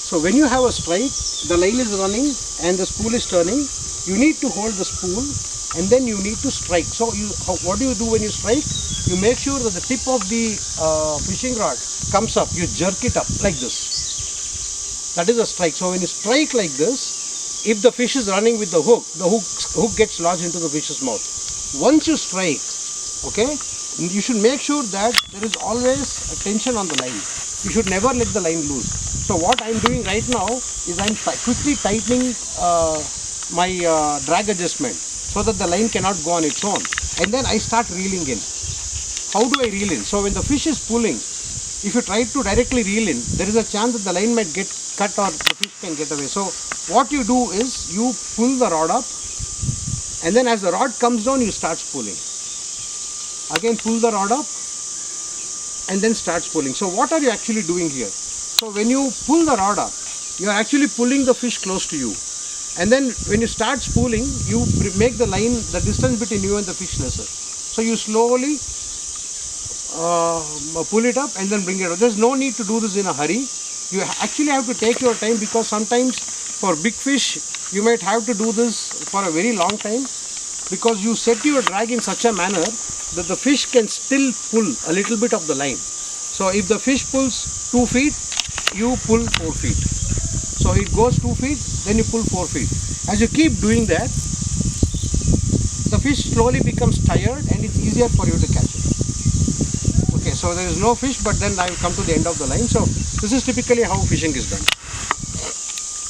So when you have a strike, the line is running and the spool is turning, you need to hold the spool and then you need to strike. So what do you do when you strike? You make sure that the tip of the fishing rod comes up. You jerk it up like this. That is a strike. So when you strike like this, if the fish is running with the hook gets lodged into the fish's mouth. Once you strike, okay, you should make sure that there is always a tension on the line. You should never let the line loose. So what I am doing right now is I am quickly tightening my drag adjustment so that the line cannot go on its own. And then I start reeling in. How do I reel in? So when the fish is pulling, if you try to directly reel in, there is a chance that the line might get cut or the fish can get away. So what you do is you pull the rod up, and then as the rod comes down, you start pulling. Again pull the rod up and then starts pulling. So what are you actually doing here? So when you pull the rod up, you are actually pulling the fish close to you. And then when you start spooling, you make the line, the distance between you and the fish lesser. So you slowly pull it up and then bring it up. There's no need to do this in a hurry. You actually have to take your time, because sometimes for big fish, you might have to do this for a very long time, because you set your drag in such a manner that the fish can still pull a little bit of the line. So if the fish pulls 2 feet, you pull 4 feet. So it goes 2 feet, then you pull 4 feet. As you keep doing that, the fish slowly becomes tired and it's easier for you to catch it. Okay, so there is no fish, but then I will come to the end of the line. So this is typically how fishing is done.